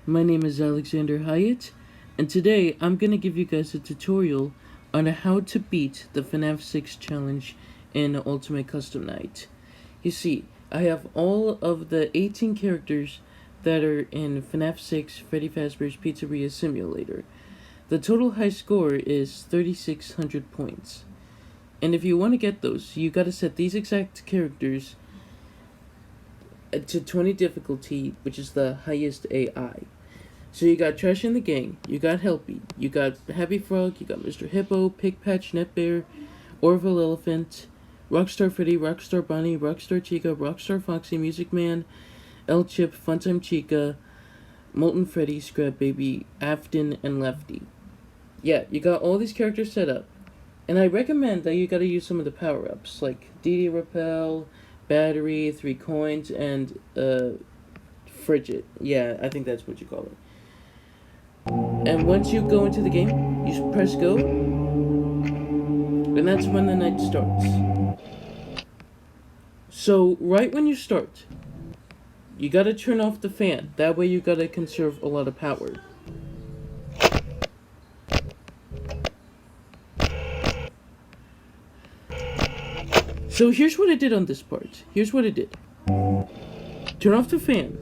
My name is Alexander Hyatt, and today I'm going to give you guys a tutorial on how to beat the FNAF 6 challenge in Ultimate Custom Night. You see, I have all of the 18 characters that are in FNAF 6 Freddy Fazbear's Pizzeria Simulator. The total high score is 3,600 points. And if you want to get those, you gotta set these exact characters to 20 difficulty, which is the highest AI. So you got Trash in the Gang, you got Helpy, you got Happy Frog, you got Mr. Hippo, Pigpatch, Netbear, Orville Elephant, Rockstar Freddy, Rockstar Bonnie, Rockstar Chica, Rockstar Foxy, Music Man, L Chip, Funtime Chica, Molten Freddy, Scrap Baby, Afton, and Lefty. Yeah, you got all these characters set up. And I recommend that you gotta use some of the power-ups, like DD Repel, Battery, 3 coins, and Frigid. Yeah, I think that's what you call it. And once you go into the game, you press go, and that's when the night starts. So, right when you start, you gotta turn off the fan. That way you gotta conserve a lot of power. So here's what I did on this part. Here's what I did. Turn off the fan.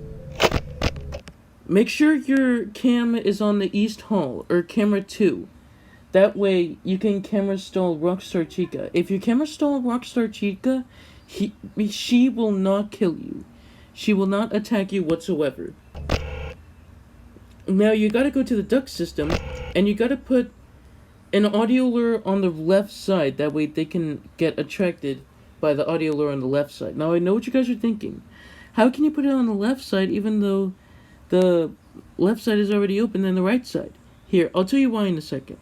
Make sure your cam is on the East Hall, or camera 2. That way you can camera stall Rockstar Chica. If you camera stall Rockstar Chica, she will not kill you. She will not attack you whatsoever. Now you gotta go to the duck system, and you gotta put an audio lure on the left side. That way they can get attracted by the audio lure on the left side. Now I know what you guys are thinking. How can you put it on the left side even though the left side is already open than the right side? Here, I'll tell you why in a second.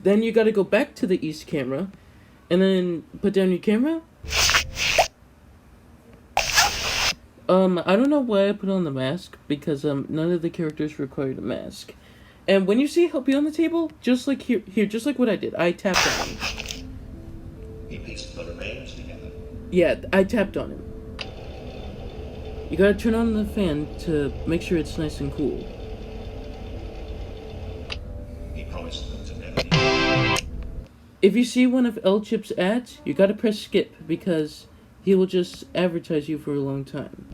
Then you gotta go back to the east camera, and then put down your camera. I don't know why I put on the mask, because none of the characters required a mask. And when you see Helpy on the table, just like here, just like what I did, I tapped on him. He pieced the remains together. Yeah, I tapped on him. You gotta turn on the fan to make sure it's nice and cool. He promised them to never leave. If you see one of L Chip's ads, you gotta press skip, because he will just advertise you for a long time.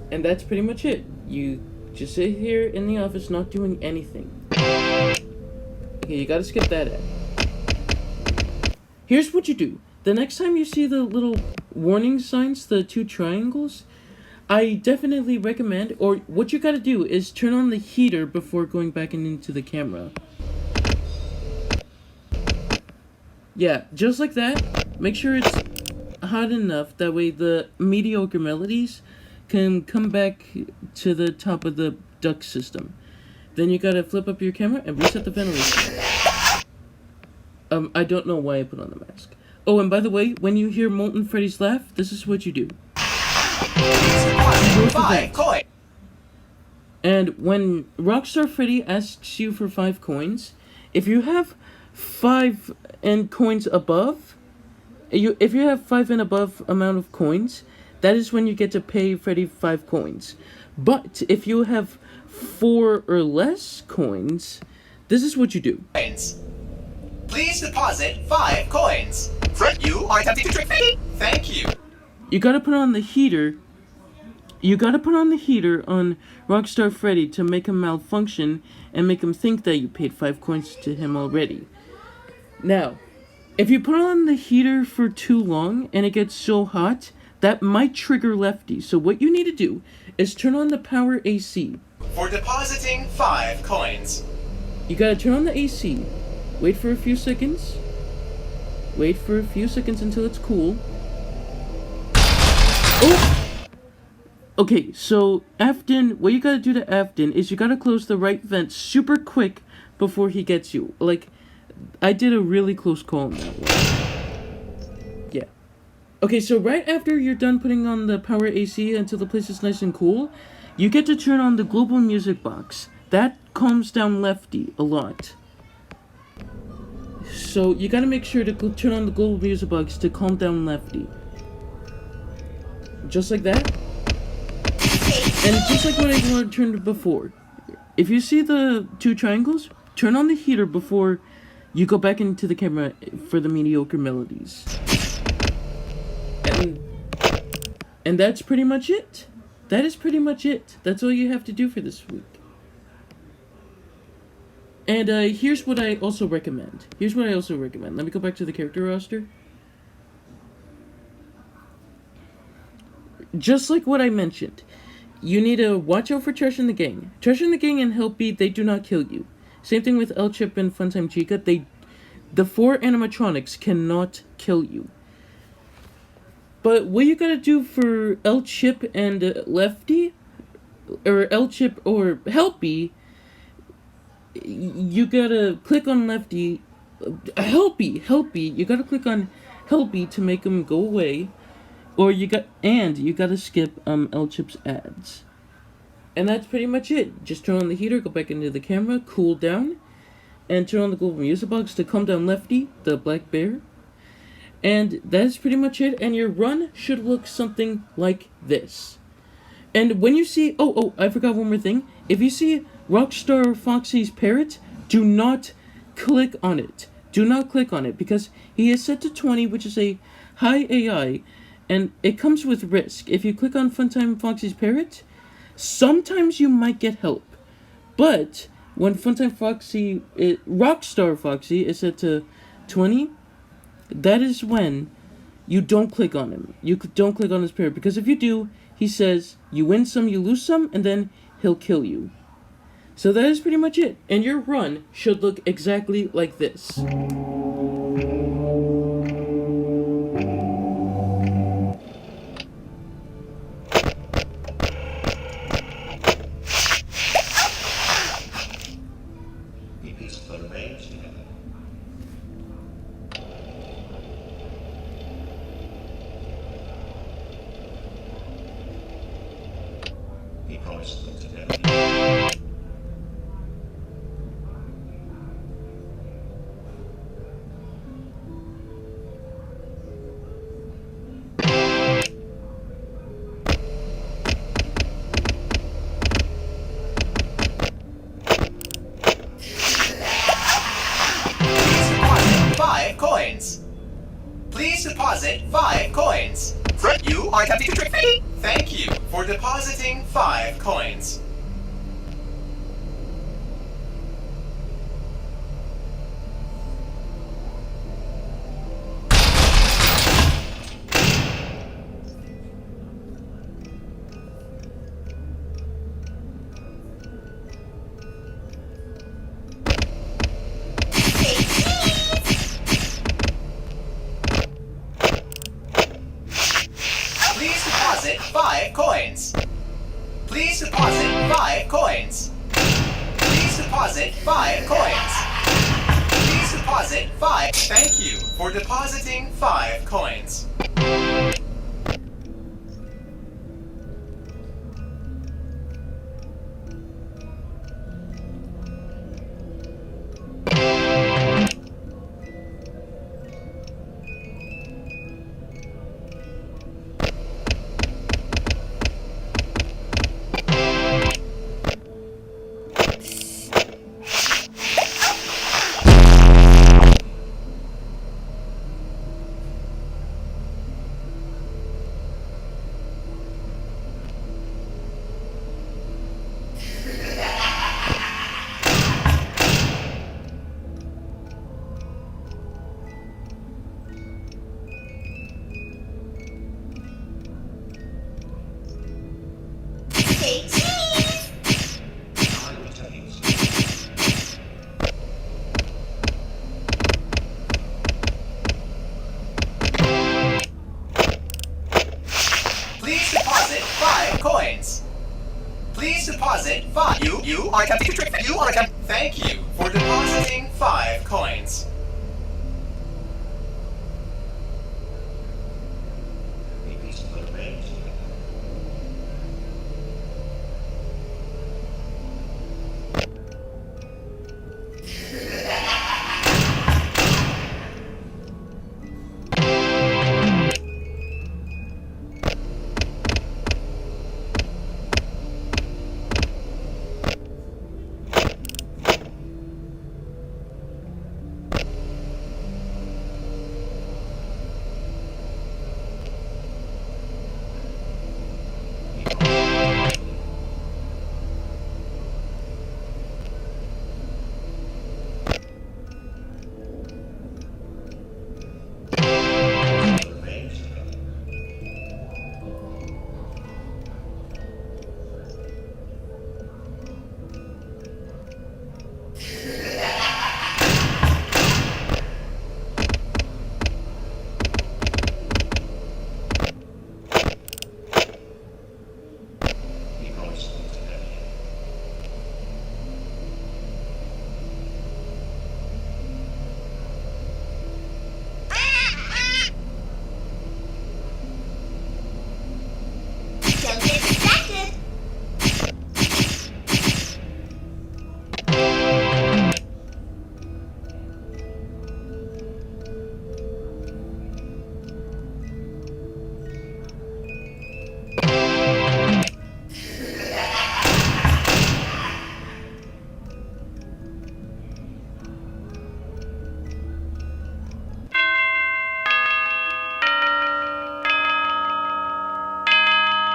And that's pretty much it. You just sit here in the office not doing anything. Okay, you gotta skip that ad. Here's what you do. The next time you see the little warning signs, the 2 triangles, I definitely recommend, or what you gotta do is turn on the heater before going back into the camera. Yeah, just like that. Make sure it's hot enough, that way the mediocre melodies can come back to the top of the duct system. Then you gotta flip up your camera and reset the ventilation. I don't know why I put on the mask. Oh, and by the way, when you hear Molten Freddy's laugh, this is what you do. And when Rockstar Freddy asks you for 5 coins, if you have 5 and coins above, if you have 5 and above amount of coins, that is when you get to pay Freddy 5 coins. But if you have 4 or less coins, this is what you do. Please deposit 5 coins. Fred, you are attempting to trick me? Thank you. You gotta put on the heater. You gotta put on the heater on Rockstar Freddy to make him malfunction and make him think that you paid 5 coins to him already. Now, if you put on the heater for too long and it gets so hot, that might trigger Lefty. So what you need to do is turn on the power AC. For depositing 5 coins. You gotta turn on the AC. Wait for a few seconds. Wait for a few seconds until it's cool. Oh! Okay, so Afton, what you gotta do to Afton is you gotta close the right vent super quick before he gets you. Like, I did a really close call on that one. Yeah. Okay, so right after you're done putting on the power AC until the place is nice and cool, you get to turn on the global music box. That calms down Lefty a lot. So you gotta make sure to turn on the global music box to calm down Lefty. just like that. And just like what I turned before, if you see the two triangles, turn on the heater before you go back into the camera for the mediocre melodies. And that's pretty much it. That is pretty much it. That's all you have to do for this week. And here's what I also recommend. Let me go back to the character roster. Just like what I mentioned, you need to watch out for Trash in the Gang. Trash in the Gang and Helpy, they do not kill you. Same thing with El Chip and Funtime Chica. The 4 animatronics cannot kill you. But what you gotta do for El Chip and Lefty, or El Chip or Helpy, you gotta click on Lefty. Helpy. You gotta click on Helpy to make him go away. Or you gotta skip El Chip's ads. And that's pretty much it. Just turn on the heater, go back into the camera, cool down, and turn on the global music box to calm down Lefty, the black bear. And that's pretty much it, and your run should look something like this. And when you see, I forgot one more thing. If you see Rockstar Foxy's parrot, do not click on it. Do not click on it, because he is set to 20, which is a high AI, and it comes with risk. If you click on Funtime Foxy's parrot, sometimes you might get help. But when Rockstar Foxy is set to 20, that is when you don't click on him. You don't click on his parrot, because if you do, he says you win some, you lose some, and then he'll kill you. So that is pretty much it. And your run should look exactly like this. He pieced the remains together. He promised them to never leave. Please deposit 5 coins. You are attempting to trick me. Thank you for depositing 5 coins. Please deposit 5 coins. Please deposit 5 coins. Please deposit 5 coins. Please deposit 5. Thank you for depositing 5 coins. Please deposit 5 coins. Please deposit 5. You are attempting to trick me. You are attempting. Thank you for depositing 5 coins. He pieced the remains together.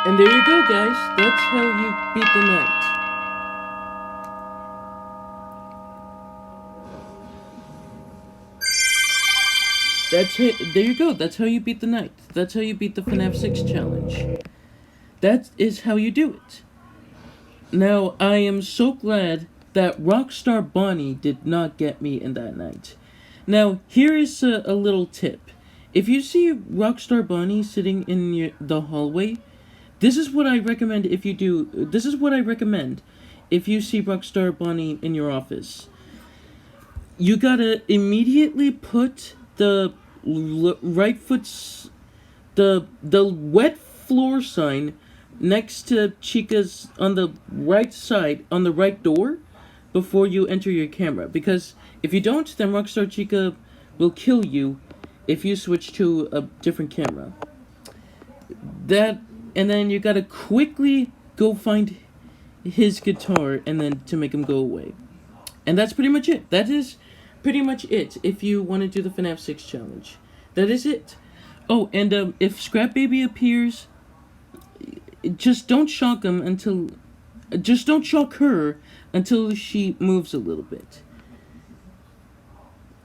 And there you go, guys. That's how you beat the night. That's it. There you go. That's how you beat the night. That's how you beat the FNAF 6 challenge. That is how you do it. Now, I am so glad that Rockstar Bonnie did not get me in that night. Now, here is a little tip. If you see Rockstar Bonnie sitting in the hallway, this is what I recommend if you do. This is what I recommend if you see Rockstar Bonnie in your office. You gotta immediately put the right foot's the wet floor sign next to Chica's on the right side on the right door before you enter your camera, because if you don't, then Rockstar Chica will kill you if you switch to a different camera. And then you gotta quickly go find his guitar and then to make him go away. And that's pretty much it. That is pretty much it if you want to do the FNAF 6 challenge. That is it. Oh, and if Scrap Baby appears, just don't shock him until... Just don't shock her until she moves a little bit.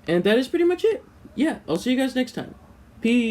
And that is pretty much it. Yeah, I'll see you guys next time. Peace.